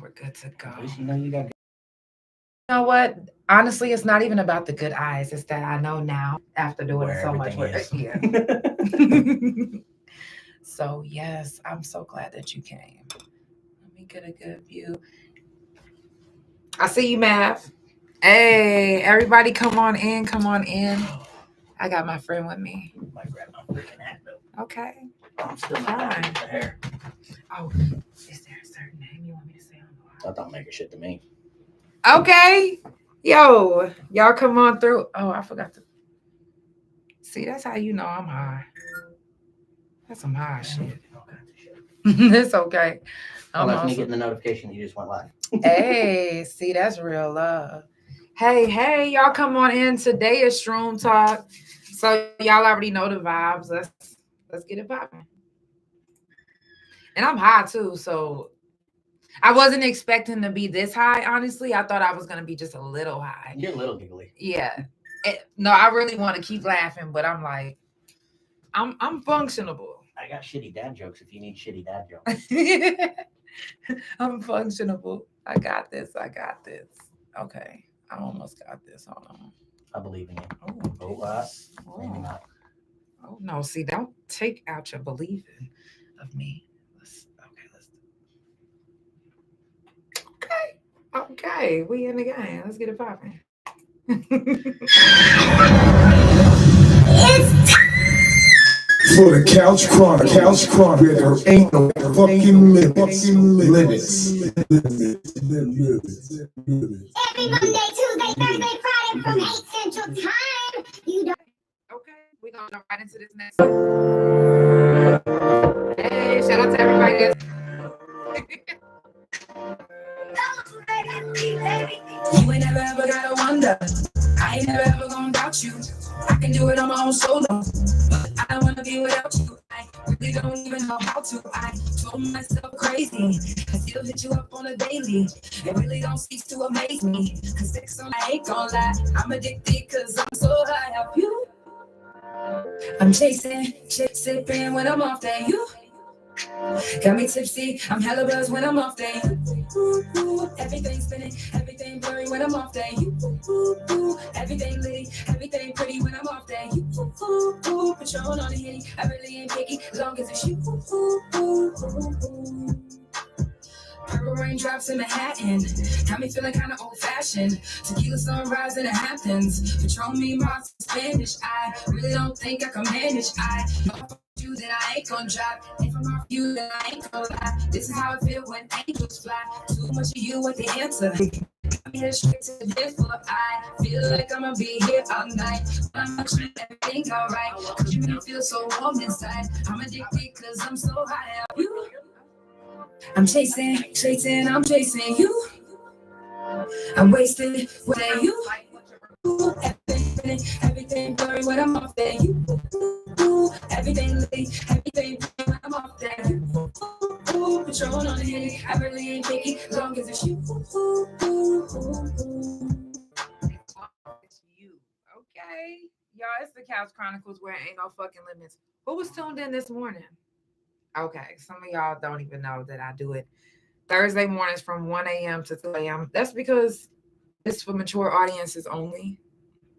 we're good to go. At least you know you got. You know what? Honestly, it's not even about the good eyes. It's that I know now after doing so much work. Yeah. So yes, I'm so glad that you came. Let me get a good view. I see you, Mav. Hey, everybody, come on in. Come on in. I got my friend with me. Might grab my freaking hat though. Okay. I'm still not happy with the hair. Oh, is there a certain name you want me to say on the line? That don't make a shit to me. Okay. Yo, y'all come on through. Oh, I forgot to. See, that's how you know I'm high. That's some high shit. It's okay. Oh, that's me getting the notification you just went live. Hey, see, that's real love. Hey, y'all come on in. Today is Shroom Talk. So y'all already know the vibes. Let's get it popping. And I'm high too, so I wasn't expecting to be this high, honestly. I thought I was gonna be just a little high. You're a little giggly. Yeah. No, I really want to keep laughing, but I'm like, I'm functionable. I got shitty dad jokes if you need shitty dad jokes. I'm functionable. I got this. Okay. I almost got this. Hold on. I believe in you. Maybe not. Oh no, see, don't take out your believing of me. Okay, we in the game. Let's get it popping. For the Couch Chronicles, where there ain't no fucking limits. Every Monday, Tuesday, Thursday, Friday from 8 Central Time. You don't. Okay, we're gonna jump right into this next. Hey, shout out to everybody that's you ain't never ever gotta wonder. I ain't never ever gonna doubt you. I can do it on my own solo, but I don't wanna be without you. I really don't even know how to. I told myself crazy. I still hit you up on a daily. It really don't cease to amaze me. Cause sex on, I ain't gonna lie. I'm addicted cause I'm so high off you. I'm chasing, sipping when I'm off that you. Got me tipsy, I'm hella buzzed when I'm off day. Everything spinning, everything blurry when I'm off day. Everything litty, everything pretty when I'm off day. Patron on the hitty, I really ain't picky, long as it's you. Purple raindrops in Manhattan, got me feeling kinda old-fashioned. Tequila sunrise in the Hamptons, Patron me my Spanish. I really don't think I can manage. I know you that I ain't gonna drop. If I'm off you, then I ain't gonna lie. This is how I feel when angels fly. Too much of you with the answer. I'm here straight to the differ. I feel like I'm gonna be here all night. But I'm actually everything alright. Cause you make me feel so warm inside. I'm addicted cause I'm so high on you. I'm chasing, I'm chasing you. I'm wasting with you. Everything blurry when I'm off there. You. Everything late, everything when I'm off there. You. Patron on the hitty, I really ain't picky, long as it's you. It's you. Okay. Y'all, it's the Couch Chronicles where ain't no fucking limits. Who was tuned in this morning? Okay, some of y'all don't even know that I do it Thursday mornings from 1 a.m. to 3 a.m. That's because it's for mature audiences only.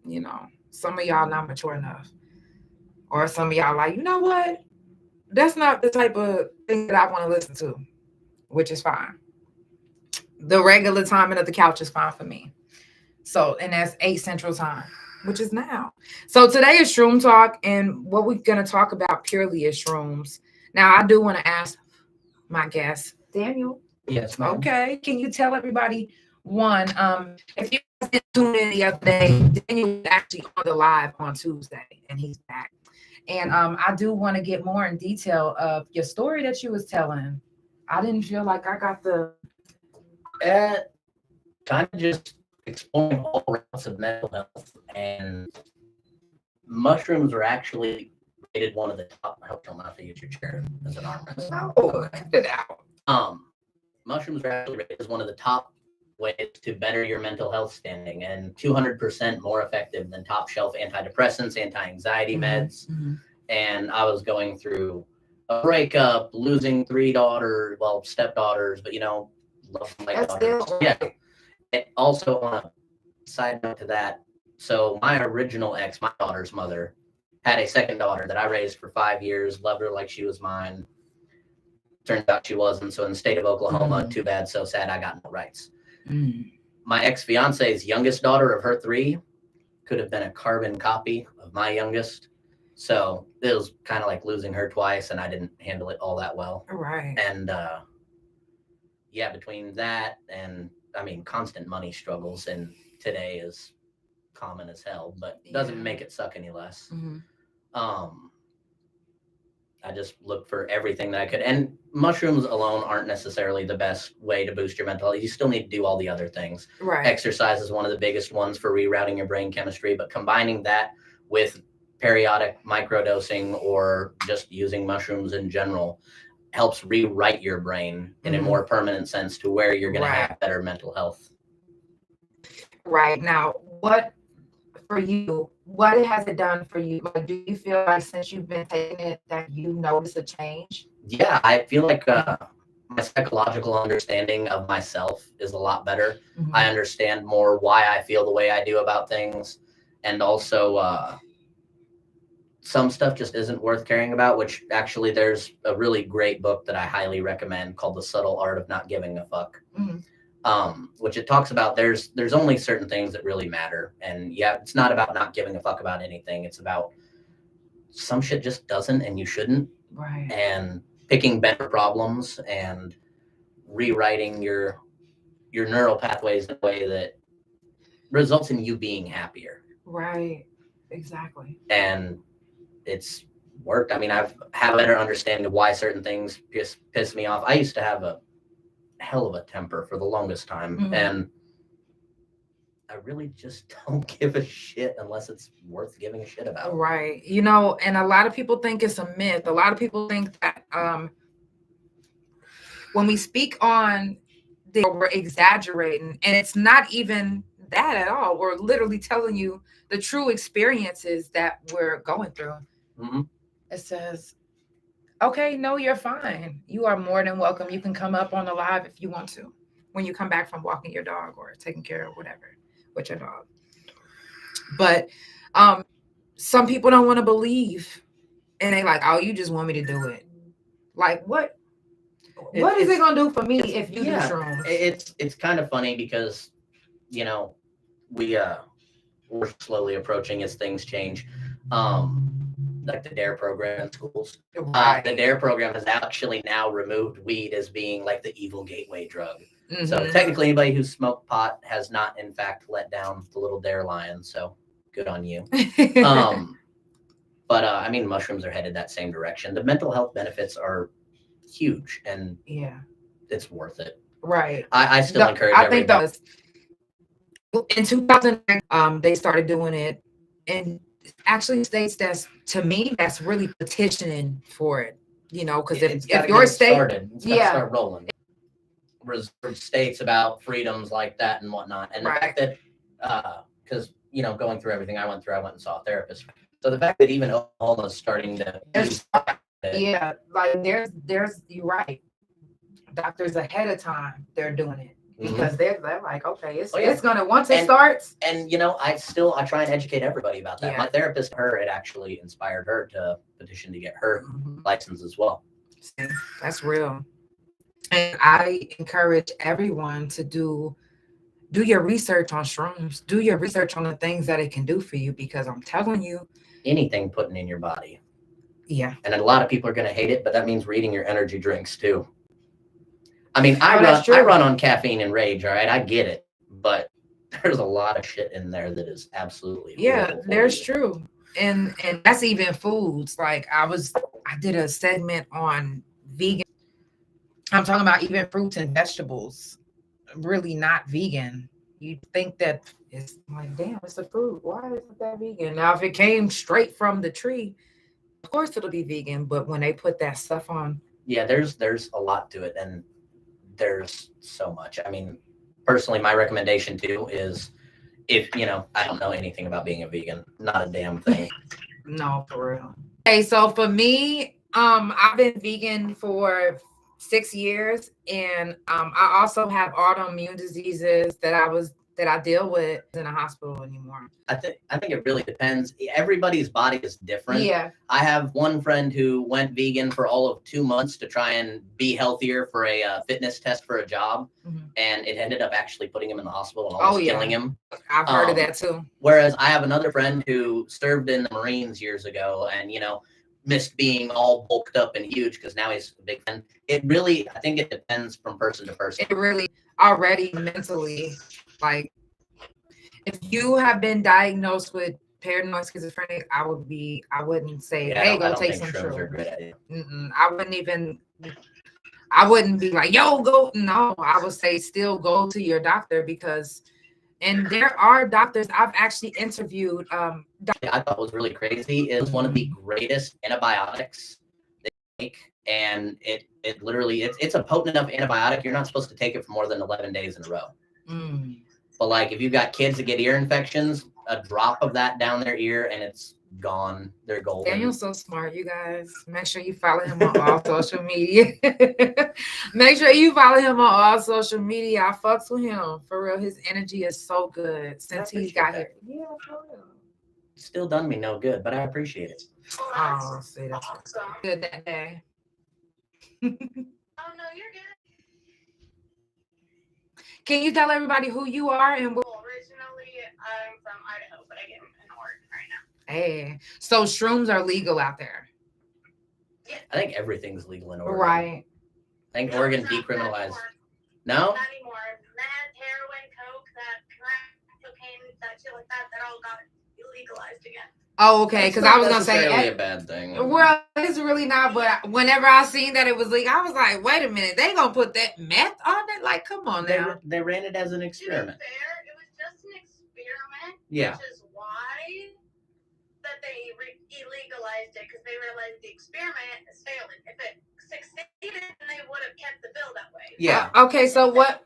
You know, some of y'all not mature enough. Or some of y'all like, you know what? That's not the type of thing that I want to listen to, which is fine. The regular timing of the couch is fine for me. So, and that's 8 Central Time, which is now. So today is Shroom Talk, and what we're going to talk about purely is shrooms. Now, I do want to ask my guest, Daniel. Yes, ma'am. Okay. Can you tell everybody, one, if you guys didn't tune in the other day, Daniel was actually on the live on Tuesday, and he's back. And I do want to get more in detail of your story that you was telling. I didn't feel like I got the... Kind of just exploring all routes of mental health, and mushrooms are actually rated one of the top. I hope you'll not have to use your chair as an armrest. Oh, cut it out. Mushrooms are actually rated as one of the top ways to better your mental health standing, and 200% more effective than top shelf antidepressants, anti-anxiety meds. Mm-hmm. And I was going through a breakup, losing 3 stepdaughters, but love my That's daughters. still Yeah. right. And also on a side note to that, so my original ex, my daughter's mother, had a second daughter that I raised for 5 years, loved her like she was mine. Turns out she wasn't. So in the state of Oklahoma, too bad, so sad, I got no rights. My ex-fiance's youngest daughter of her 3 could have been a carbon copy of my youngest. So it was kind of like losing her twice, and I didn't handle it all that well. Right. And yeah, between that and, I mean, constant money struggles, and today is common as hell, but doesn't make it suck any less. I just looked for everything that I could. And mushrooms alone aren't necessarily the best way to boost your mental health. You still need to do all the other things. Right. Exercise is one of the biggest ones for rerouting your brain chemistry, but combining that with periodic microdosing or just using mushrooms in general helps rewrite your brain in a more permanent sense to where you're going to have better mental health. Right. Now, what for you, what has it done for you? Like, do you feel like since you've been taking it that you notice a change? Yeah, I feel like my psychological understanding of myself is a lot better. I understand more why I feel the way I do about things. And also, some stuff just isn't worth caring about, which actually there's a really great book that I highly recommend called The Subtle Art of Not Giving a Fuck. Which it talks about there's only certain things that really matter. And yeah, it's not about not giving a fuck about anything. It's about some shit just doesn't, and you shouldn't. Right. And picking better problems and rewriting your neural pathways in a way that results in you being happier. Right. Exactly. And it's worked. I mean, I've had a better understanding of why certain things just piss me off. I used to have a hell of a temper for the longest time, and I really just don't give a shit unless it's worth giving a shit about. Right. You know, and a lot of people think it's a myth. A lot of people think that when we speak on we're exaggerating, and it's not even that at all. We're literally telling you the true experiences that we're going through. It says, okay, no, you're fine. You are more than welcome. You can come up on the live if you want to, when you come back from walking your dog or taking care of whatever with your dog. But some people don't want to believe, and they like, oh, you just want me to do it. Like, what? What is it gonna do for me if you do shrooms? It's kind of funny because, you know, we're slowly approaching as things change. Like the DARE program in schools. Right. The DARE program has actually now removed weed as being like the evil gateway drug. So technically anybody who smoked pot has not in fact let down the little DARE lion. So good on you. But I mean, mushrooms are headed that same direction. The mental health benefits are huge, and it's worth it. Right. I still encourage everybody. I think in 2000, they started doing it, and actually states that's, to me, that's really petitioning for it, you know, because if your state start rolling, reserved states about freedoms like that and whatnot, and the fact that because you know, going through everything I went and saw a therapist, so the fact that even Oklahoma is starting to like there's you're right, doctors ahead of time they're doing it. Because they're like, okay, it's gonna once it starts. And you know, I try and educate everybody about that. My therapist, it actually inspired her to petition to get her license as well. That's real. And I encourage everyone to do your research on shrooms. Do your research on the things that it can do for you, because I'm telling you, anything putting in your body. Yeah. And a lot of people are gonna hate it, but that means reading your energy drinks too. I mean, I run on caffeine and rage, all right? I get it. But there's a lot of shit in there that is absolutely there's true. And that's even foods. Like I did a segment on vegan. I'm talking about even fruits and vegetables. Really not vegan. You think that it's like, damn, it's a fruit. Why isn't that vegan? Now, if it came straight from the tree, of course it'll be vegan. But when they put that stuff on. Yeah, there's a lot to it. And there's so much. I mean, personally, my recommendation too is, if you know, I don't know anything about being a vegan, not a damn thing. No, for real. Okay, so for me, I've been vegan for 6 years, and I also have autoimmune diseases that I deal with in a hospital anymore. I think it really depends. Everybody's body is different. Yeah. I have one friend who went vegan for all of 2 months to try and be healthier for a fitness test for a job, and it ended up actually putting him in the hospital and almost killing him. I've heard of that too. Whereas I have another friend who served in the Marines years ago, and missed being all bulked up and huge because now he's a big fan. I think it depends from person to person. It really already mentally, like, if you have been diagnosed with paranoid schizophrenic, I wouldn't say, hey, go take some shrooms. I wouldn't be like, yo, go. No, I would say still go to your doctor and there are doctors I've actually interviewed. I thought was really crazy is one of the greatest antibiotics they make, and it literally it's a potent enough antibiotic. You're not supposed to take it for more than 11 days in a row. But like if you've got kids that get ear infections, a drop of that down their ear and it's gone. They're golden. Daniel's so smart, you guys. Make sure you follow him on all social media. Make sure you follow him on all social media. I fucks with him. For real, his energy is so good since he's got here. Yeah, for real. Still done me no good, but I appreciate it. Oh, see, that's good that day. Oh, no, you're good. Can you tell everybody who you are and what? Well, originally, I'm from Idaho, but I get in Oregon right now. Hey, so shrooms are legal out there. Yeah. I think everything's legal in Oregon. Right. I think Oregon decriminalized. No? Not anymore. Meth, heroin, coke, that crack, cocaine, that shit like that all got legalized again. Oh, okay. Because I was gonna say a bad thing. Well, it's really not. But whenever I seen that it was legal, I was like, wait a minute, they gonna put that meth on it? Like, come on now. They ran it as an experiment. To be fair, it was just an experiment. Yeah. Which is why that they illegalized it, because they realized the experiment is failing. If it succeeded, then they would have kept the bill that way. Yeah. Okay. So what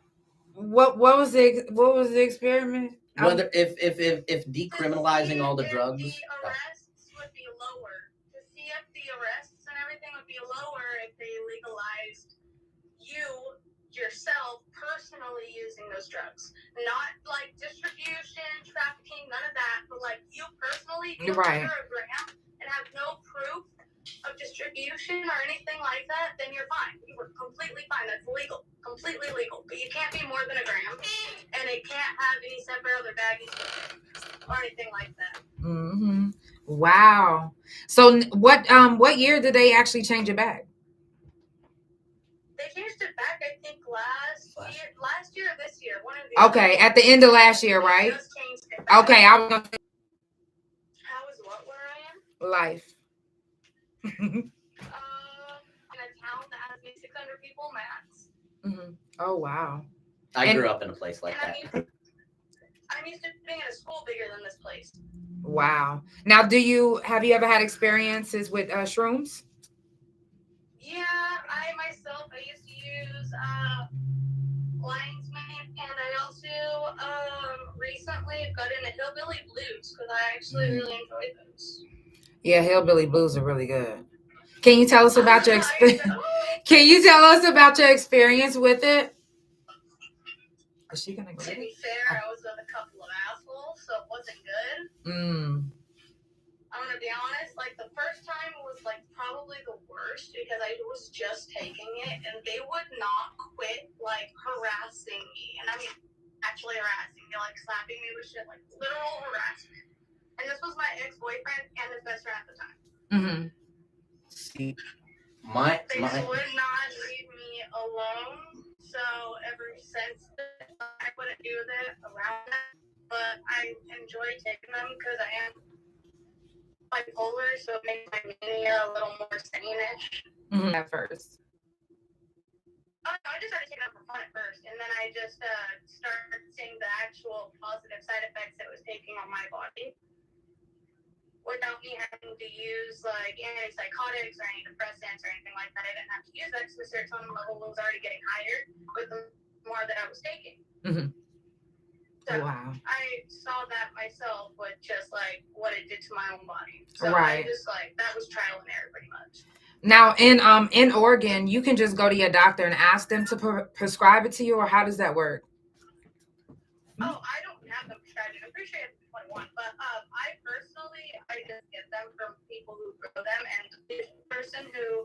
was the experiment? Whether if decriminalizing all the drugs, the arrests would be lower. To see if the arrests and everything would be lower if they legalized you yourself personally using those drugs, not like distribution, trafficking, none of that, but like you personally, if Right. you're a gram and have no proof of distribution or anything like that, then you're fine. You were completely fine. That's legal, completely legal. But you can't be more than a gram, and it can't have any separate other baggies or anything like that. Wow. So what year did they actually change it back? They changed it back, I think, last year or this year. One of the Okay, at the end of last year, right? They just changed it back. Okay, I was gonna say How is what where I am? life. In a town that has maybe 600 people max. Oh wow. I grew up in a place like And that. I'm used to being in a school bigger than this place. Wow. Now, have you ever had experiences with shrooms? Yeah, I myself, I used to use Lion's Mane, and I also recently got into Hillbilly Blues because I actually really enjoyed those. Yeah, Hillbilly Blues are really good. Can you tell us about your experience? Can you tell us about your experience with it? Is she gonna go? To be fair, I was with a couple of assholes, so it wasn't good. I'm gonna be honest, like the first time was like probably the worst because I was just taking it and they would not quit like harassing me. And I mean actually harassing me, like slapping me with shit, like literal harassment. And this was my ex-boyfriend and his best friend at the time. See, They would not leave me alone. So ever since then, I wouldn't do that around that. But I enjoy taking them because I am bipolar, so it makes my mania a little more sane-ish. At first. Oh, no, I just started taking it for fun at first, and then I just started seeing the actual positive side effects it was taking on my body. Without me having to use like antipsychotics or antidepressants or anything like that, I didn't have to use that because the serotonin level was already getting higher with the more that I was taking. So Wow. I saw that myself with just like what it did to my own body. So Right. I just like that was trial and error pretty much. Now in Oregon, you can just go to your doctor and ask them to prescribe it to you, or how does that work? Oh, I don't have them prescribed. I'm pretty sure it's 21, but I personally just get them from people who grow them, and the person who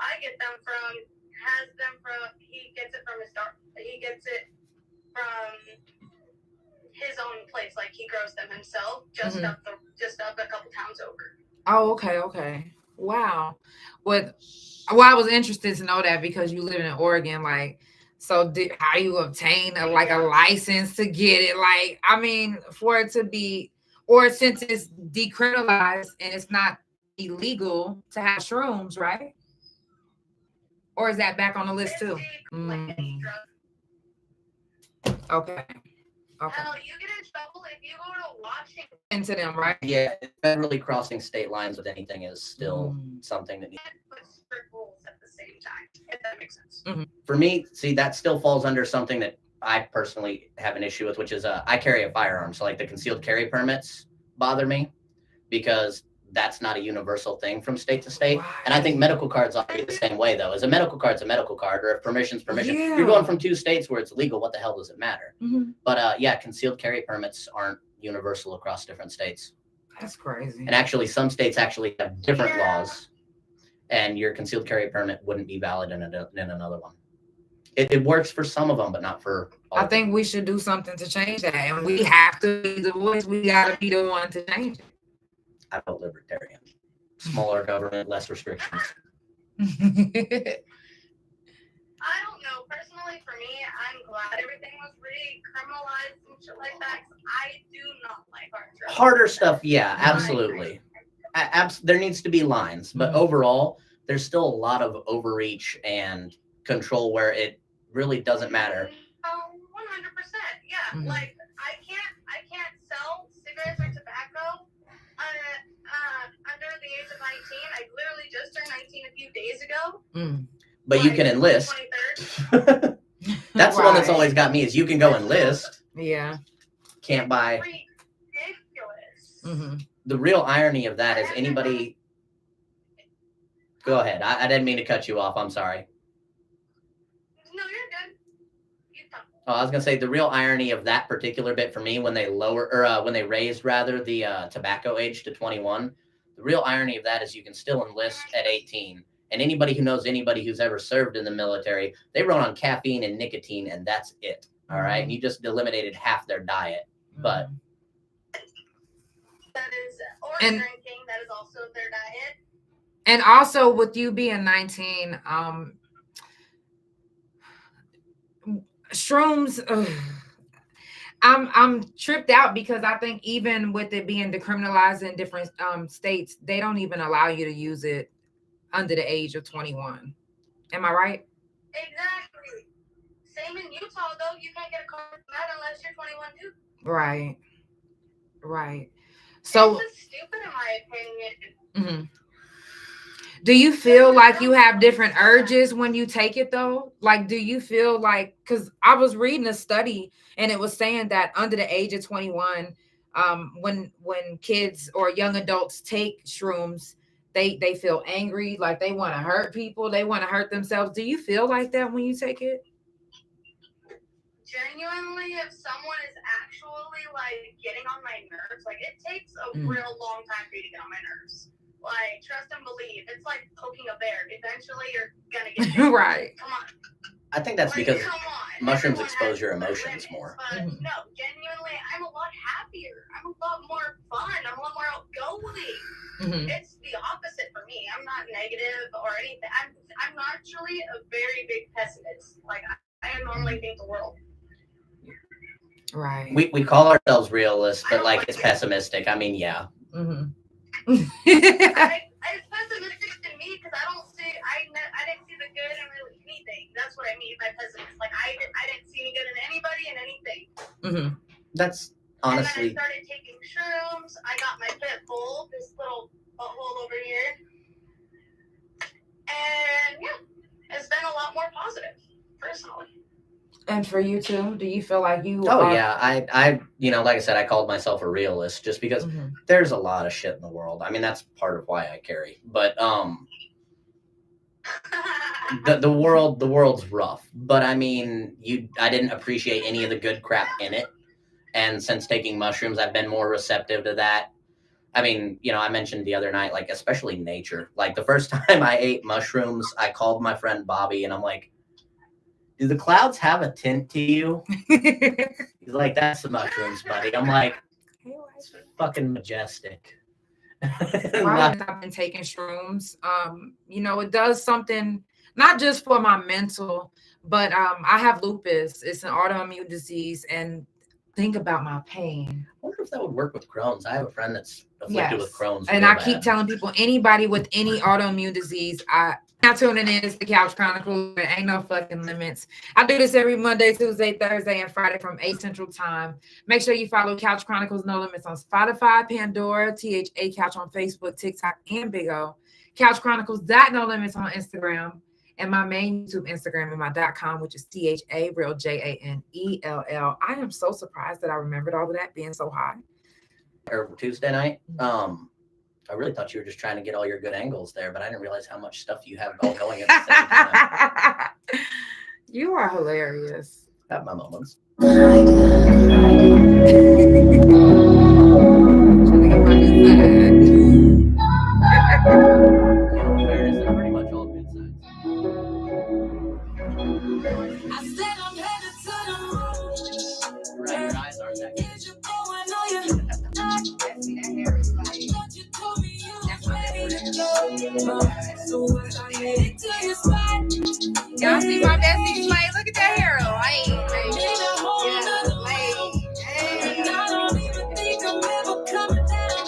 I get them from has them from he gets it from his own place, like he grows them himself, just up a couple towns over. Oh, okay. Wow. Well, I was interested to know that because you live in Oregon, like, so how you obtain a license to get it? Like, I mean, for it to be, or since it's decriminalized and it's not illegal to have shrooms, right? Or is that back on the list too? Like any drug. Okay. Hell, you get in trouble if you go to Washington. Into them, right? Yeah, federally crossing state lines with anything is still something that needs. Put strict rules at the same time, if that makes sense. For me, see, that still falls under something that I personally have an issue with, which is I carry a firearm. So like the concealed carry permits bother me because that's not a universal thing from state to state. Right. And I think medical cards ought to be the same way, though. As a medical card's a medical card, or if permission's permission. Yeah. You're going from 2 states where it's legal. What the hell does it matter? But yeah, concealed carry permits aren't universal across different states. That's crazy. And actually, some states actually have different laws, and your concealed carry permit wouldn't be valid in another one. It works for some of them, but not for all. I think we should do something to change that, and we have to be the voice. We got to be the one to change it. I vote libertarian. Smaller government, less restrictions. I don't know. Personally, for me, I'm glad everything was decriminalized and shit like that. I do not like hard drugs. Harder stuff, yeah, absolutely. There needs to be lines, but overall, there's still a lot of overreach and control where it really doesn't matter. 100%. Yeah, like I can't sell cigarettes or tobacco under the age of 19. I literally just turned 19 a few days ago. But you can enlist. That's the one that's always got me, is you can go enlist. Yeah. Can't buy. Ridiculous. The real irony of that is anybody. Go ahead. I didn't mean to cut you off. I'm sorry. No, you're good. Oh, I was gonna say the real irony of that particular bit for me when they when they raised rather the tobacco age to 21. The real irony of that is you can still enlist at 18. And anybody who knows anybody who's ever served in the military, they run on caffeine and nicotine, and that's it. All right, and you just eliminated half their diet. But that is, or drinking, that is also their diet. And also with you being 19, shrooms, I'm tripped out because I think even with it being decriminalized in different states, they don't even allow you to use it under the age of 21. Am I right? Exactly. Same in Utah, though. You can't get a card for that unless you're 21 too. Right. So it's stupid in my opinion. Do you feel like you have different urges when you take it though? Like, do you feel like, because I was reading a study and it was saying that under the age of 21, when kids or young adults take shrooms, they feel angry, like they want to hurt people, they want to hurt themselves. Do you feel like that when you take it? Genuinely, if someone is actually like getting on my nerves, like it takes a real long time for you to get on my nerves. Like, trust and believe. It's like poking a bear. Eventually, you're gonna get it. Right. Come on. I think that's because mushrooms expose your emotions more. But no, genuinely, I'm a lot happier. I'm a lot more fun. I'm a lot more outgoing. It's the opposite for me. I'm not negative or anything. I'm actually a very big pessimist. Like, I normally think the world. Right. We call ourselves realists, but like it's pessimistic. I mean, yeah. It's pessimistic to me because I didn't see the good in really anything. That's what I mean by pessimist. Like I didn't see any good in anybody and anything. That's honestly. And then I started taking shrooms. I got my pit bull, this little butthole over here, and yeah, it's been a lot more positive, personally. And for you too, do you feel like you? Oh yeah, I like I said, I called myself a realist just because there's a lot of shit in the world. I mean, that's part of why I carry. But the world's rough. But I mean, I didn't appreciate any of the good crap in it. And since taking mushrooms, I've been more receptive to that. I mean, I mentioned the other night, like, especially nature. Like, the first time I ate mushrooms, I called my friend Bobby, and I'm like, do the clouds have a tint to you? He's like, that's the mushrooms, buddy. I'm like, it's fucking majestic. I've been taking shrooms. It does something, not just for my mental, but I have lupus. It's an autoimmune disease, and think about my pain. I wonder if that would work with Crohn's. I have a friend that's afflicted with Crohn's. And I keep telling people, anybody with any autoimmune disease, now tuning in is the Couch Chronicles. There ain't no fucking limits. I do this every Monday, Tuesday, Thursday, and Friday from 8 Central Time. Make sure you follow Couch Chronicles No Limits on Spotify, Pandora, THA Couch on Facebook, TikTok, and Big O. Couch Chronicles No Limits on Instagram. And my main YouTube Instagram and my .com, which is THA real JANELL. I am so surprised that I remembered all of that being so high. Or Tuesday night. I really thought you were just trying to get all your good angles there, but I didn't realize how much stuff you have all going at the same time. You are hilarious. I have my moments. Fairness, they're pretty much all good sides. I said I'm headed to the moon. Right, your eyes aren't that good. Is you going on your you told me you was ready to go. So what I headed to your spot. Y'all see my bestie play? Look at that hair. And I don't even think I'm ever coming down.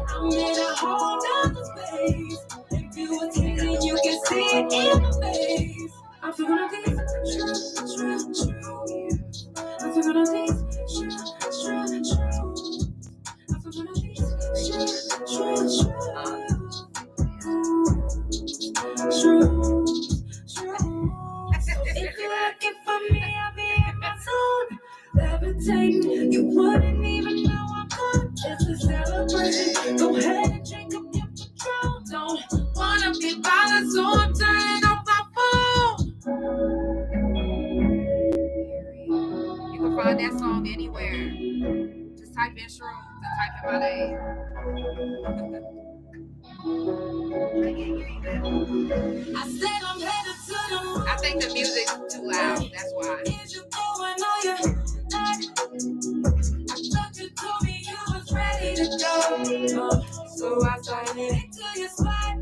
I'm in a whole nother space. If you were here, you can see it in my face. I'm so gonna be true. I'm so gonna be true. I'm so gonna be true. If you're looking for me, I'll be in my zone. Levitating, you wouldn't even know I'm good. It's a celebration. Go ahead and drink up your Patron. Don't wanna be bothered, so I'm turning off my phone. You can find that song anywhere. Just type in Shrooms and type in my name. I said I'm headed to the moon. I think the music's too loud. That's why. Is you going on your night? I thought you told me you was ready to go. So I started into your spot.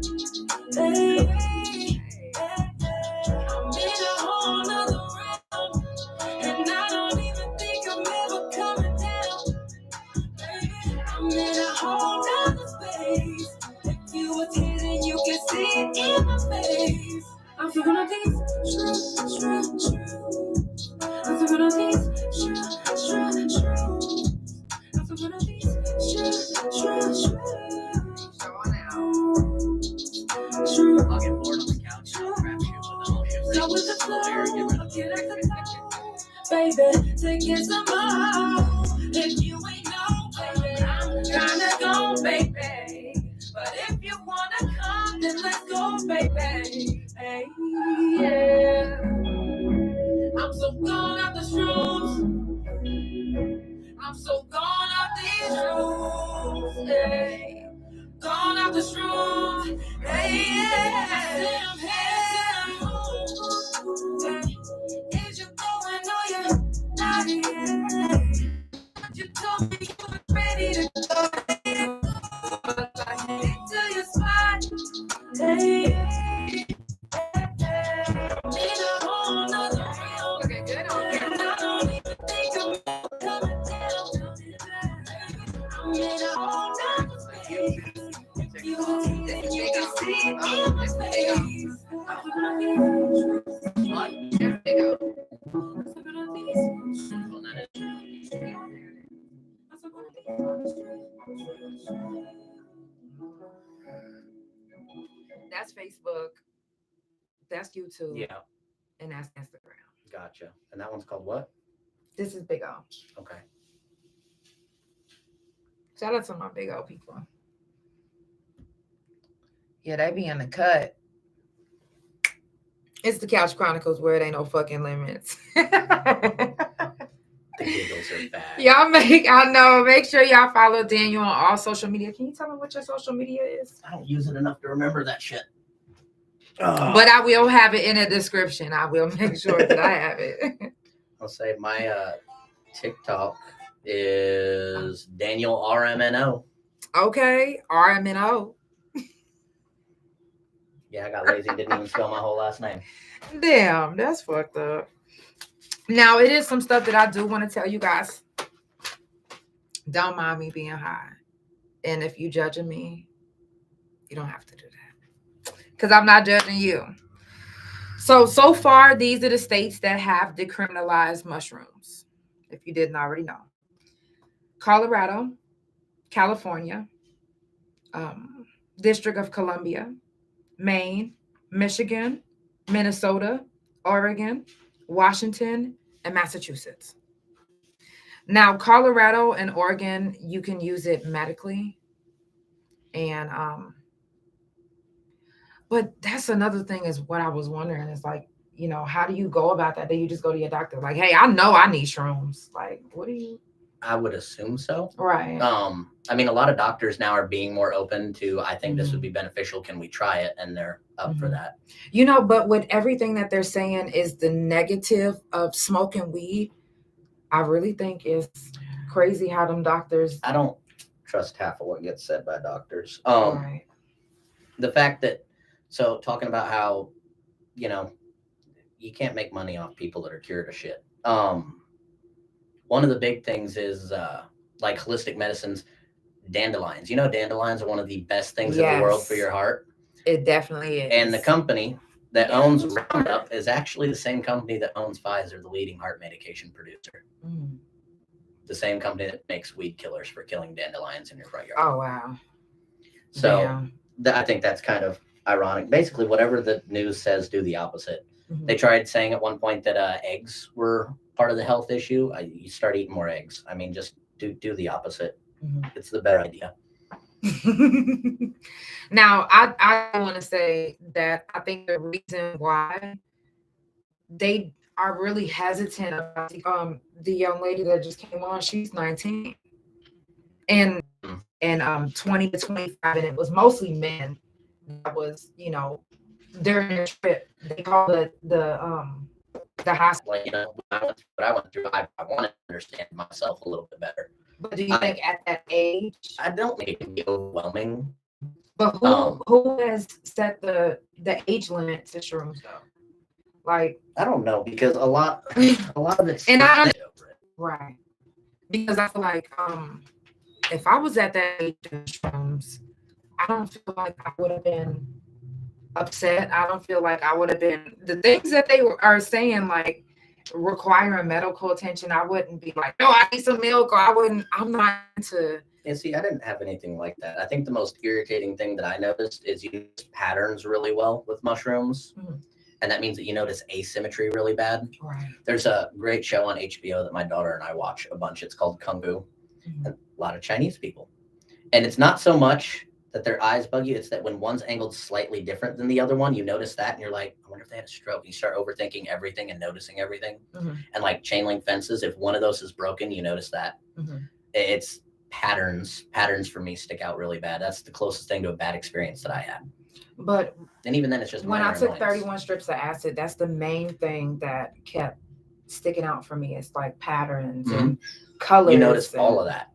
Hey. I'm in a whole nother realm. And I don't even think I'm ever coming down. Baby, I'm in a whole nother space. If you was here, then you can see it in my face. I'm so gonna be true. I'm so gonna be true. I'm so gonna be true. Showing out. True. I'll get bored on the couch. I'll grab shoes with them. I'll shoot Go with the flow. Get at the top. Baby, take it some more. If you ain't know, baby, I'm trying to go, baby. But if you wanna come, then let's go, baby. Hey, yeah. I'm so gone off the shrooms. I'm so gone off these shrooms. Hey, gone off the shrooms. Hey, yeah. I said I'm headed to the moon. Hey, is you going on your night? You told me you were ready to go. But I headed to your spot. Hey, need a whole nother realm. Looking good on And I don't even think I'm coming down. I'm in a whole nother space. If you was here, then you can see it in my face. I'm so gonna be true. There we go. I'm so gonna be true. I'm so gonna be true. That's Facebook. That's YouTube. Yeah, And that's Instagram. gotcha. And that one's called what? This is Big O. Okay. Shout out to my Big O people. Yeah, they be in the cut. It's the Couch Chronicles where it ain't no fucking limits. The giggles are bad. Make sure y'all follow Daniel on all social media. Can you tell me what your social media is? I don't use it enough to remember that shit. But I will have it in a description. I will make sure that I have it. I'll say my TikTok is Daniel RMNO. Okay, RMNO. Yeah, I got lazy and didn't even spell my whole last name. Damn, that's fucked up. Now, it is some stuff that I do want to tell you guys. Don't mind me being high. And if you judging me, you don't have to do that. Because I'm not judging you. So far, these are the states that have decriminalized mushrooms. If you didn't already know. Colorado, California, District of Columbia, Maine, Michigan, Minnesota, Oregon, Washington, and Massachusetts. Now, Colorado and Oregon, you can use it medically. And but that's another thing is what I was wondering is like, you know, how do you go about that? Do you just go to your doctor? Like, hey, I know I need shrooms. Like, what do you? I would assume so. Right. I mean, a lot of doctors now are being more open to, I think this would be beneficial. Can we try it? And they're up for that. You know, but with everything that they're saying is the negative of smoking weed, I really think it's crazy how them doctors. I don't trust half of what gets said by doctors. Right. The fact that, so talking about how, you know, you can't make money off people that are cured of shit. One of the big things is like holistic medicines, dandelions. You know, dandelions are one of the best things in the world for your heart. It definitely is. And the company that owns Roundup is actually the same company that owns Pfizer, the leading heart medication producer. The same company that makes weed killers for killing dandelions in your front yard. Oh, wow. So I think that's kind of ironic. Basically, whatever the news says, do the opposite. They tried saying at one point that eggs were part of the health issue. You start eating more eggs. I mean, just do the opposite. It's the better idea. Now, I want to say that I think the reason why they are really hesitant about the young lady that just came on, she's 19 and 20 to 25, and it was mostly men. That was, you know, during their trip, they call the hospital. Like, you know, what I went through, I want to understand myself a little bit better. But do you think at that age? I don't think it can be overwhelming. But who has set the age limit to shrooms though? Like, I don't know, because a lot of it's and I right, because I feel like if I was at that age of shrooms, I don't feel like I would have been upset. I don't feel like I would have been the things that they are saying, like requiring medical attention. I wouldn't be like, no, I need some milk, or I'm not into. And see, I didn't have anything like that. I think the most irritating thing that I noticed is you use patterns really well with mushrooms. And that means that you notice asymmetry really bad. Right. There's a great show on HBO that my daughter and I watch a bunch. It's called Kung Fu. And a lot of Chinese people. And it's not so much that their eyes bug you. It's that when one's angled slightly different than the other one, you notice that and you're like, I wonder if they had a stroke. You start overthinking everything and noticing everything. And like chain link fences, if one of those is broken, you notice that. It's patterns. Patterns for me stick out really bad. That's the closest thing to a bad experience that I had. But and even then, it's just when I took 31 strips of acid, that's the main thing that kept sticking out for me. It's like patterns and colors. You notice all of that.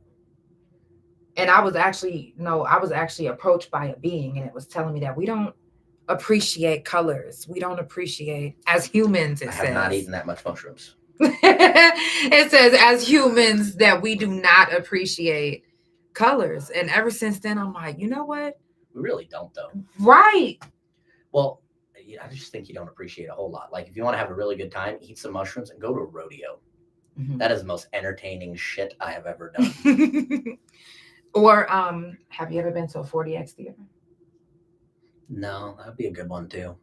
And I was actually approached by a being, and it was telling me that we don't appreciate colors. We don't appreciate, as humans, it says. I have not eaten that much mushrooms. It says, as humans, that we do not appreciate colors. And ever since then, I'm like, you know what? We really don't, though. Right. Well, I just think you don't appreciate a whole lot. Like, if you want to have a really good time, eat some mushrooms and go to a rodeo. That is the most entertaining shit I have ever done. Or have you ever been to a 4DX theater? No, that'd be a good one too.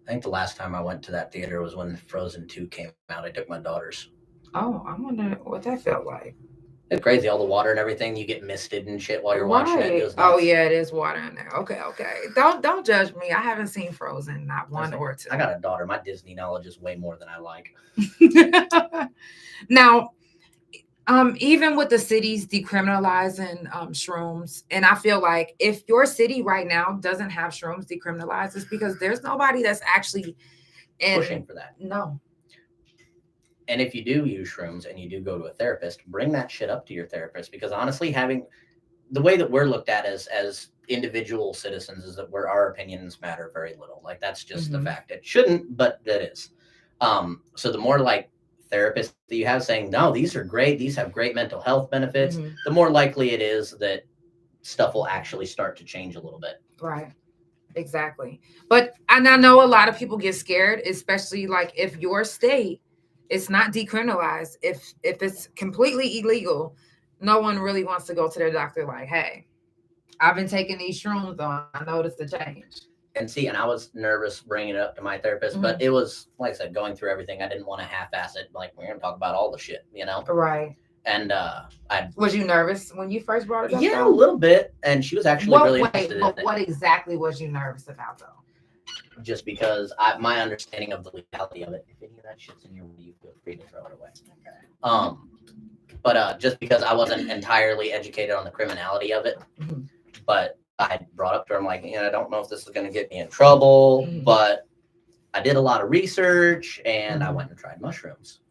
I think the last time I went to that theater was when Frozen 2 came out. I took my daughters. Oh, I wonder what that felt like. It's crazy, all the water and everything. You get misted and shit while you're watching it. It goes Oh nuts. yeah, it is water in there. Okay. Don't judge me. I haven't seen Frozen, not one or two. I got a daughter. My Disney knowledge is way more than I like. Now, even with the cities decriminalizing shrooms, and I feel like if your city right now doesn't have shrooms decriminalized, it's because there's nobody that's actually Pushing for that. No. And if you do use shrooms and you do go to a therapist, bring that shit up to your therapist, because honestly, having the way that we're looked at as individual citizens is that our opinions matter very little. Like, that's just the fact. It shouldn't, but it is. So the more like therapists that you have saying, no, these are great, these have great mental health benefits, the more likely it is that stuff will actually start to change a little bit. Right. Exactly. But and I know a lot of people get scared, especially like if your state it's not decriminalized, if it's completely illegal, no one really wants to go to their doctor like, hey, I've been taking these shrooms on, I noticed the change. And see, and I was nervous bringing it up to my therapist, but it was, like I said, going through everything. I didn't want to half-ass it. Like, we're going to talk about all the shit, you know? Right. And was you nervous when you first brought it up? Yeah, though? A little bit. And she was actually really interested in it. What exactly was you nervous about, though? Just because my understanding of the legality of it, if any of that shit's in your way, you feel free to throw it away. Okay. But just because I wasn't entirely educated on the criminality of it, but I brought up to her, I'm like, I don't know if this is going to get me in trouble, but I did a lot of research and I went and tried mushrooms.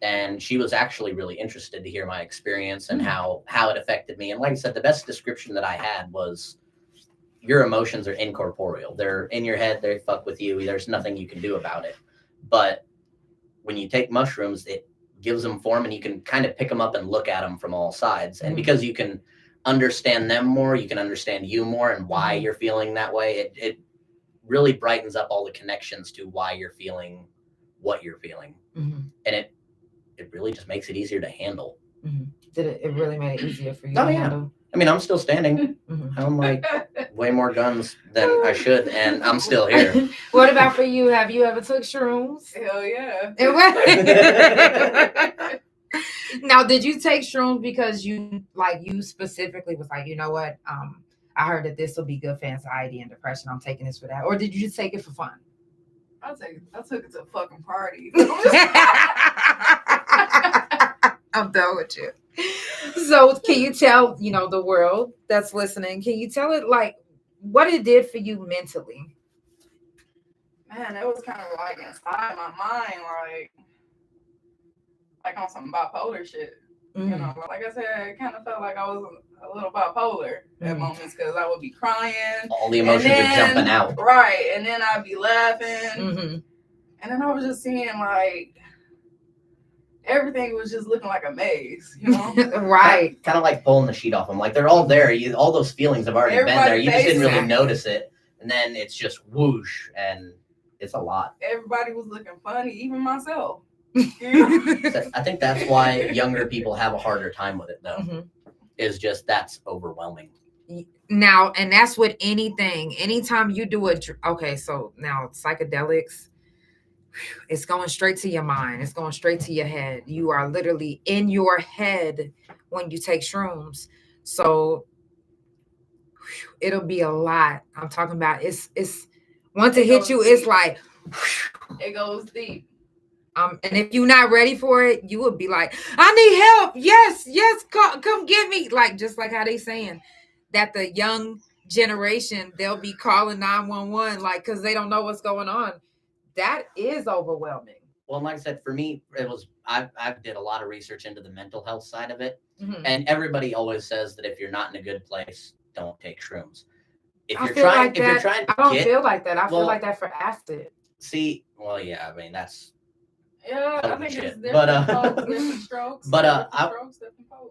And she was actually really interested to hear my experience and how it affected me. And like I said, the best description that I had was, your emotions are incorporeal. They're in your head. They fuck with you. There's nothing you can do about it. But when you take mushrooms, it gives them form and you can kind of pick them up and look at them from all sides. And because you can understand them more, you can understand you more and why you're feeling that way. It really brightens up all the connections to why you're feeling what you're feeling. And it really just makes it easier to handle. Did it really made it easier for you to handle? I mean, I'm still standing. I'm like way more guns than I should, and I'm still here. What about for you? Have you ever took shrooms? Hell yeah. Now, did you take shrooms because you specifically was like, you know what? I heard that this will be good for anxiety and depression. I'm taking this for that. Or did you just take it for fun? I took it to a fucking party. I'm done with you. So can you tell, the world that's listening, can you tell it like what it did for you mentally? Man, it was kind of like inside my mind, like on some bipolar shit. You know, like I said, it kind of felt like I was a little bipolar at moments because I would be crying. All the emotions are jumping out. Right. And then I'd be laughing. And then I was just seeing like everything was just looking like a maze, you know? Right. Kind of like pulling the sheet off them. Like they're all there. All those feelings have already been there. You just didn't really notice it. And then it's just whoosh. And it's a lot. Everybody was looking funny, even myself. I think that's why younger people have a harder time with it, though. Is just that's overwhelming. Now, and that's with anything. Anytime you do so now psychedelics, it's going straight to your mind. It's going straight to your head. You are literally in your head when you take shrooms. So it'll be a lot. I'm talking about it's once it hits you, it's like it goes deep. And if you're not ready for it, you would be like, I need help. Yes, come get me. Like, just like how they saying that the young generation, they'll be calling 911, like, because they don't know what's going on. That is overwhelming. Well, like I said, for me, it was, I did a lot of research into the mental health side of it. And everybody always says that if you're not in a good place, don't take shrooms. I don't feel like that. I feel like that for acid. See, well, yeah, I mean, that's, yeah, I think it's different different strokes. But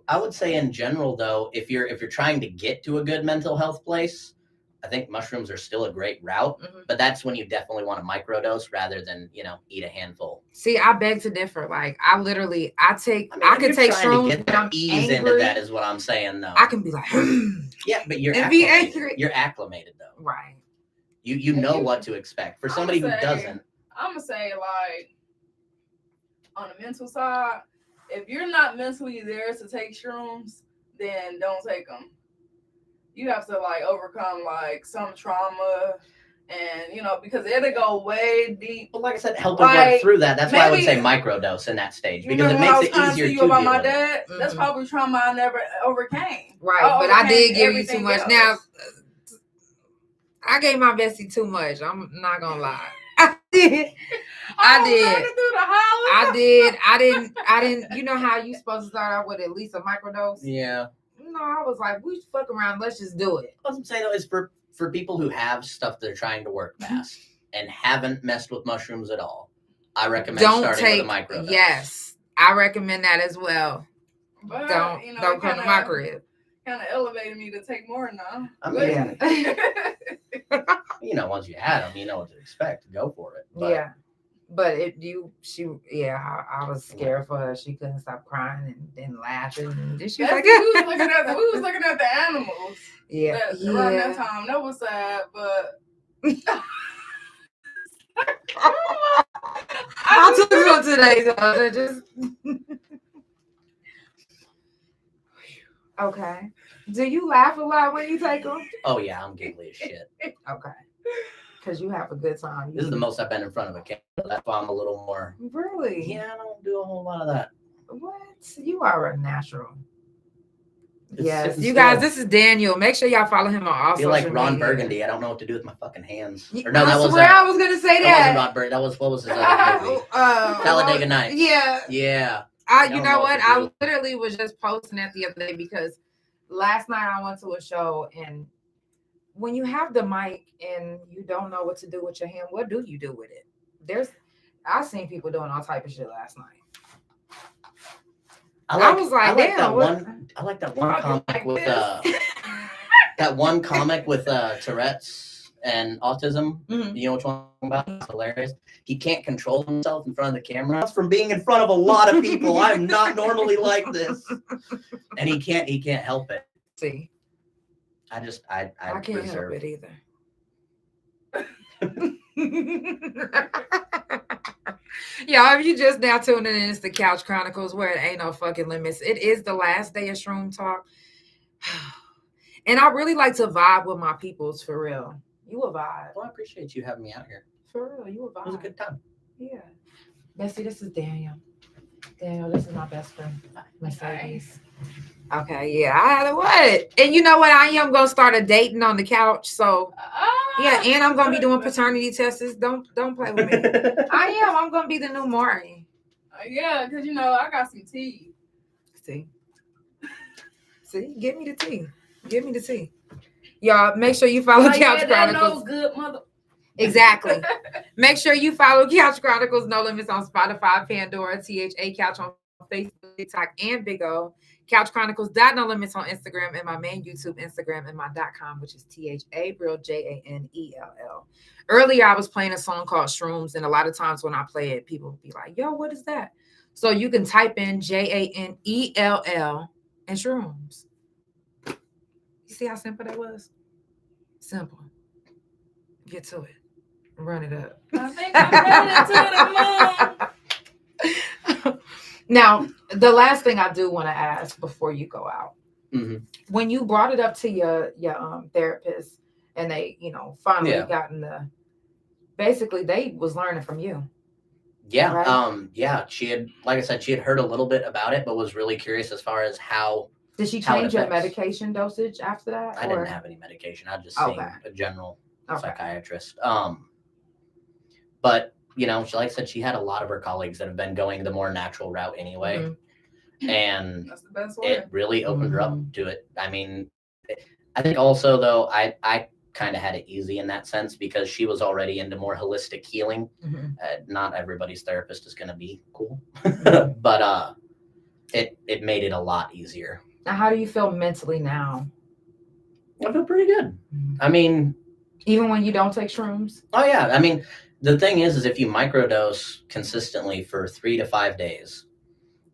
I would say in general, though, if you're trying to get to a good mental health place, I think mushrooms are still a great route. But that's when you definitely want to microdose rather than eat a handful. See, I beg to differ. Like I could take shrooms. To ease into that is what I'm saying, though. I can be like, yeah, but you're be angry. You're acclimated, though. Right. You know what to expect. For somebody who doesn't, I'm gonna say like. On the mental side, if you're not mentally there to take shrooms, then don't take them. You have to like overcome like some trauma, and because it'll go way deep. Well, like I said, help her work through that. That's why I would say microdose in that stage, because it makes it easier to about deal my with it. dad. That's probably trauma I never overcame. Right, but I did give you too much. else. Now, I gave my bestie too much. I'm not gonna lie. I did. I didn't. You know how you supposed to start out with at least a microdose? Yeah. No, I was like, we fuck around. Let's just do it. What I'm saying though is for people who have stuff they're trying to work past and haven't messed with mushrooms at all, I recommend starting with a microdose. Yes, I recommend that as well. But, don't come to my crib. Kind of elevated me to take more now. I mean, once you had them, you know what to expect. Go for it. But, yeah. But I was scared for her. She couldn't stop crying and then laughing. And then she was like, we was looking at the animals. Yeah. Around that time. That was sad, but I took some today, though. Just okay. Do you laugh a lot when you take them? Oh yeah, I'm giggly as shit. Okay. Because you have a good time. This is the most I've been in front of a camera. That's why I'm a little more. Really? Yeah, I don't do a whole lot of that. What? You are a natural. It's yes. sitting You guys, still. this is Daniel. Make sure y'all follow him on all I feel social like Ron media. Burgundy. I don't know what to do with my fucking hands. Or no, I that was swear I was going to say that that. wasn't Ron Burgundy. That was, what was his other movie? Talladega Nights. Yeah. Yeah. You know what? I literally was just posting that the other day because last night I went to a show, and when you have the mic and you don't know what to do with your hand, what do you do with it? I've seen people doing all type of shit last night. I was like, damn. I like that one comic with Tourette's and autism. Mm-hmm. You know which one I'm about? It's hilarious. He can't control himself in front of the camera. That's from being in front of a lot of people. I'm not normally like this, and he can't help it. See, I can't help it either. Y'all, if you just now tuning in, it's the Couch Chronicles, where it ain't no fucking limits. It is the last day of Shroom Talk. And I really like to vibe with my peoples, for real. You a vibe. Well, I appreciate you having me out here. For real, you a vibe. It was a good time. Yeah. Bessie, this is Daniel. Daniel, this is my best friend, Mercedes. Okay, yeah. I had a what? And you know what? I am going to start a dating on the couch. So, yeah, and I'm going to be doing paternity tests. Don't play with me. I am. I'm going to be the new Maury. Yeah, because, I got some tea. See? Give me the tea. Give me the tea. Y'all, make sure you follow Couch Chronicles. Good mother. Exactly. Make sure you follow Couch Chronicles No Limits on Spotify, Pandora, THA Couch on Facebook, TikTok, and Big O. Couch Chronicles No Limits on Instagram, and my main YouTube Instagram, and my .com, which is THARealJANELL. Earlier, I was playing a song called Shrooms, and a lot of times when I play it, people will be like, yo, what is that? So you can type in JANELL and Shrooms. You see how simple that was? Simple. Get to it. Run it up. I think I'm ready to the moon. Now, the last thing I do want to ask before you go out, Mm-hmm. when you brought it up to your therapist, and they, finally gotten basically they was learning from you. Yeah. Right? Yeah. She had, like I said, she had heard a little bit about it, but was really curious as far as how. Did she change your medication dosage after that? I didn't have any medication. I just seen a general psychiatrist. But she, like I said, she had a lot of her colleagues that have been going the more natural route anyway. Mm-hmm. And that's the best way. It really opened her up to it. I mean, I think also though, I kind of had it easy in that sense because she was already into more holistic healing. Mm-hmm. Not everybody's therapist is going to be cool, but it made it a lot easier. Now, how do you feel mentally now? I feel pretty good. I mean, even when you don't take shrooms? Oh yeah. I mean, the thing is if you microdose consistently for 3 to 5 days,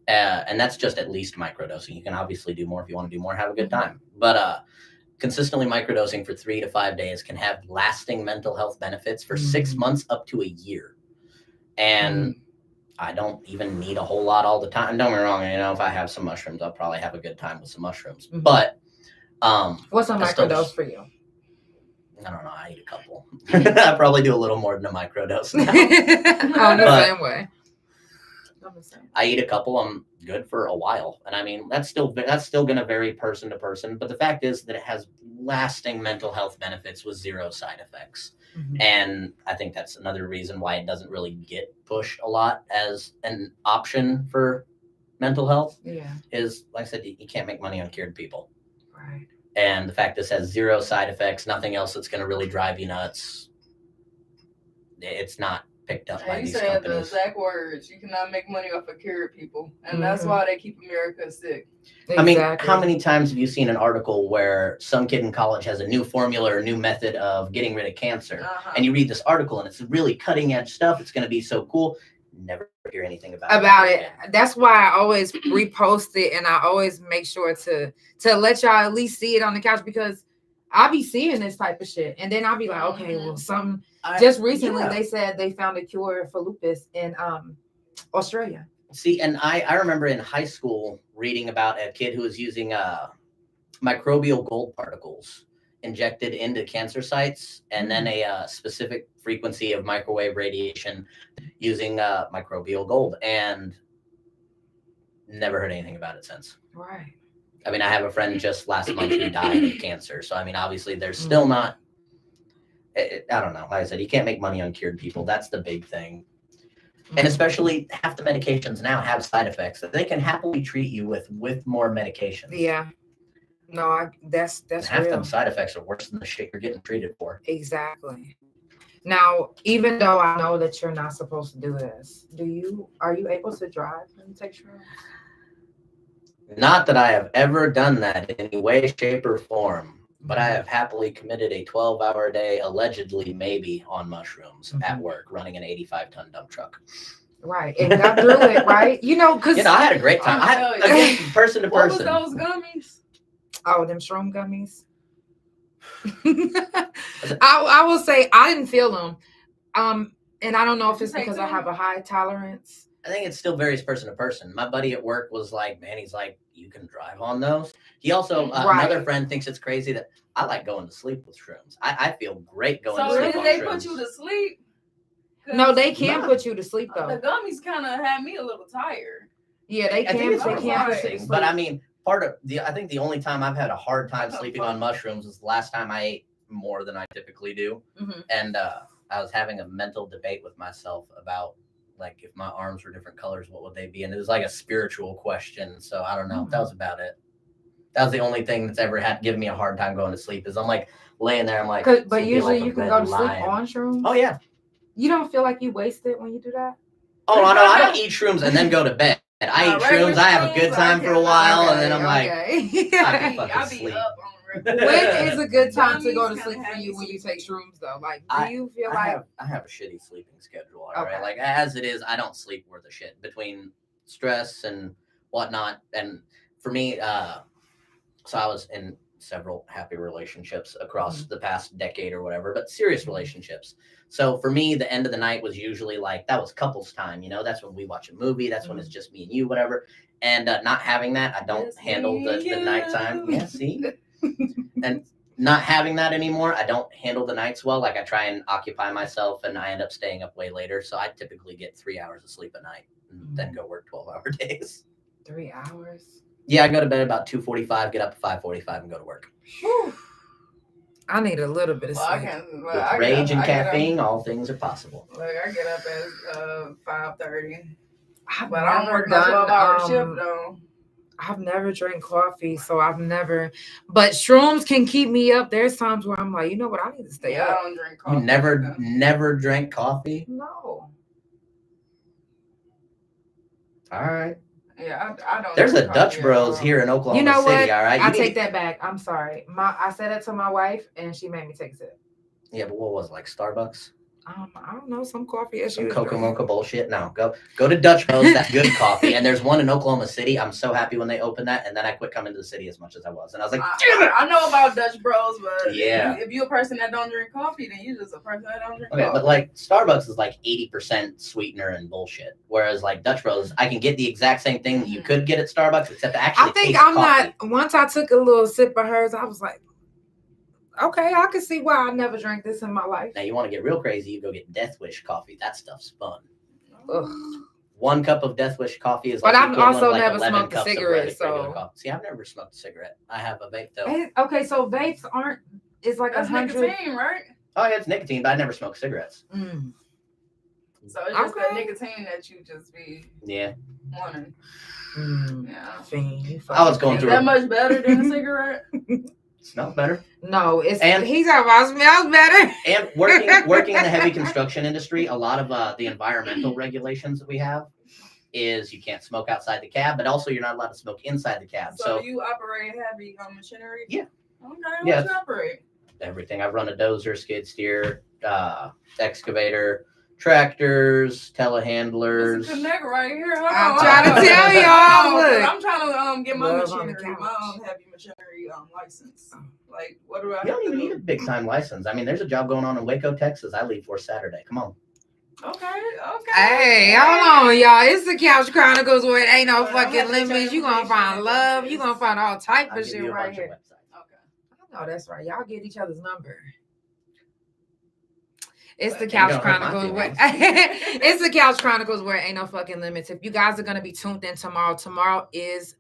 and that's just at least microdosing. You can obviously do more if you want to do more, have a good time. But consistently microdosing for 3 to 5 days can have lasting mental health benefits for 6 months up to a year. And I don't even need a whole lot all the time. Don't get me wrong, if I have some mushrooms, I'll probably have a good time with some mushrooms. Mhm. But what's a I still microdose just- for you? I don't know. I eat a couple. I probably do a little more than a microdose now. I'm the But- same way. I'm the same. I eat a couple. I'm good for a while, and I mean that's still going to vary person to person. But the fact is that it has lasting mental health benefits with zero side effects, and I think that's another reason why it doesn't really get pushed a lot as an option for mental health. Yeah. Is like I said, you can't make money on cured people, Right. and the fact this has zero side effects, nothing else that's going to really drive you nuts. It's not picked up by And you these said the companies. exact words. You cannot make money off of cured people, and that's why they keep America sick. I mean, how many times have you seen an article where some kid in college has a new formula or new method of getting rid of cancer? And you read this article and it's really cutting edge stuff. It's going to be so cool. Never hear anything about it. it. That's why I always repost it, and I always make sure to let y'all at least see it on the couch, because I'll be seeing this type of shit, and then I'll be like, okay, well, just recently they said they found a cure for lupus in Australia. See, and I remember in high school reading about a kid who was using microbial gold particles injected into cancer sites, and then a specific frequency of microwave radiation using microbial gold, and never heard anything about it since. Right. I mean, I have a friend just last month who died of cancer. So, I mean, obviously there's still not, I don't know. Like I said, you can't make money on cured people. That's the big thing. And especially half the medications now have side effects that they can happily treat you with more medications. Yeah. No, that's And half real. them side effects are worse than the shit you're getting treated for. Exactly. Now, even though I know that you're not supposed to do this, are you able to drive when you take shrooms? Not that I have ever done that in any way, shape, or form, but I have happily committed a 12-hour day, allegedly maybe on mushrooms at work, running an 85-ton dump truck. Right, and got through it, right? Because I had a great time. Again, person to What was person. those gummies? Oh, them shroom gummies. I will say I didn't feel them. And I don't know if it's because I have a high tolerance. I think it still varies person to person. My buddy at work was like, man, he's like, you can drive on those. He also, another friend thinks it's crazy that I like going to sleep with shrooms. I feel great going to So sleep did on they shrooms. put you to sleep? No, they can put you to sleep though. The gummies kind of had me a little tired. Yeah, they I think it's can. They can. relaxing, but I mean, I think the only time I've had a hard time sleeping on mushrooms was the last time I ate more than I typically do. And I was having a mental debate with myself about, like, if my arms were different colors, what would they be? And it was like a spiritual question. So I don't know. That was about it. That was the only thing that's ever given me a hard time going to sleep. Is I'm like laying there. I'm like, but usually you can go to sleep on shrooms. Oh yeah. You don't feel like you wasted when you do that? Oh no, I don't eat shrooms and then go to bed. I eat shrooms. I have a good time for a while, and then I'm like, I can fucking sleep. When is a good time to go to sleep for you when you take shrooms though? Like, do you feel like I have a shitty sleeping schedule? All right, like as it is, I don't sleep worth a shit between stress and whatnot. And for me, so I was in several happy relationships across the past decade or whatever, but serious relationships. So for me, the end of the night was usually like, that was couples time, that's when we watch a movie, that's when it's just me and you, whatever. And not having that, I don't handle the nighttime. Yeah, see? And not having that anymore, I don't handle the nights well. Like I try and occupy myself and I end up staying up way later. So I typically get 3 hours of sleep a night and then go work 12-hour days. 3 hours? Yeah, I go to bed about 2:45, get up at 5:45 and go to work. Whew. I need a little bit of sleep. With rage and caffeine, all things are possible. Like I get up at 5:30. But I don't work no 12-hour shift though. I've never drank coffee, so but shrooms can keep me up. There's times where I'm like, you know what, I need to stay up. I don't drink coffee. You never drank coffee? No. All right. Yeah, I don't. There's a Dutch Bros here in Oklahoma You know City, what? all right? I take that back. I'm sorry. I said that to my wife, and she made me take a sip. Yeah, but what was it, like Starbucks? I don't know, some coffee that she Some was Coca drinking. Mocha bullshit. No, go to Dutch Bros. That's good coffee. And there's one in Oklahoma City. I'm so happy when they opened that. And then I quit coming to the city as much as I was. And I was like, damn it. I know about Dutch Bros, but Yeah. if you're a person that don't drink coffee, then you're just a person that don't drink Okay, coffee. but like Starbucks is like 80% sweetener and bullshit. Whereas like Dutch Bros, I can get the exact same thing that you could get at Starbucks, except it actually I think tastes I'm coffee. not. Once I took a little sip of hers, I was like, okay, I can see why I never drank this in my life. Now you want to get real crazy, you go get Death Wish coffee. That stuff's fun. Ugh. 1 cup of Death Wish coffee is But like I've equivalent also to like never 11 smoked a cups of cigarette, regular so- coffee. See, I've never smoked a cigarette. I have a vape though. Hey, okay, so vapes aren't. It's like That's 100. nicotine, right? Oh yeah, it's nicotine, but I never smoked cigarettes. Mm. So it's just the Okay. nicotine that you just be Yeah. wanting. Mm. Yeah. Fiend, you I was fucking going Is through that much better than a cigarette? Smells better. No, it's And- he's talking about smells better. And working in the heavy construction industry, a lot of the environmental regulations that we have is you can't smoke outside the cab, but also you're not allowed to smoke inside the cab. So So you operate heavy machinery? Yeah. Okay, Yeah. what you operate? everything. I've run a dozer, skid steer, excavator, tractors, telehandlers. This is a nigga right here. Hold I'm on, trying to hold on. tell y'all, look. I'm trying to get my Love on the machinery, couch. my heavy machinery license. Like, what do I You have don't to even do? need a big time license. I mean, there's a job going on in Waco, Texas. I leave for Saturday. Come on. Okay. Hey, hold on, y'all. It's the Couch Chronicles where it ain't no Well, I'm fucking gonna check limits. You gonna information find and love. You benefits. gonna find all type I'll of give shit you a right bunch of here. websites. Okay. I know that's right. Y'all get each other's number. It's the You Couch don't hurt my Chronicles where feelings. it's the Couch Chronicles where it ain't no fucking limits. If you guys are gonna be tuned in tomorrow is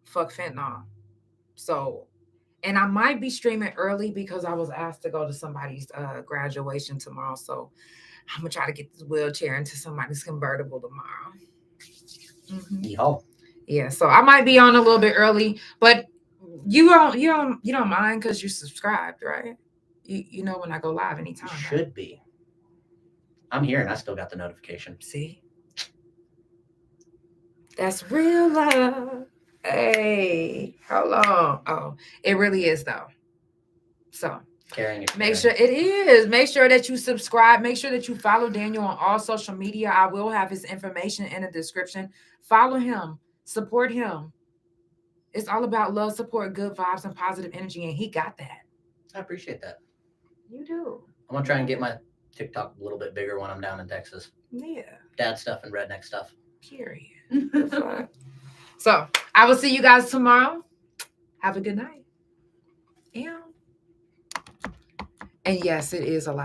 fuck fentanyl. So, and I might be streaming early because I was asked to go to somebody's graduation tomorrow. So I'm gonna try to get this wheelchair into somebody's convertible tomorrow. Mhm. Yeehaw. Yeah, so I might be on a little bit early, but you don't mind because you're subscribed, right? You know when I go live You anytime. Right? should be. I'm here and I still got the notification. See, that's real love. Hey, how long? Oh, it really is though. So Caring is make caring. sure it is. Make sure that you subscribe. Make sure that you follow Daniel on all social media. I will have his information in the description. Follow him. Support him. It's all about love, support, good vibes, and positive energy, and he got that. I appreciate that. You do. I'm gonna try and get my TikTok a little bit bigger when I'm down in Texas. Yeah. Dad stuff and redneck stuff. Period. The fuck? So I will see you guys tomorrow. Have a good night. Yeah. And yes, it is a lot.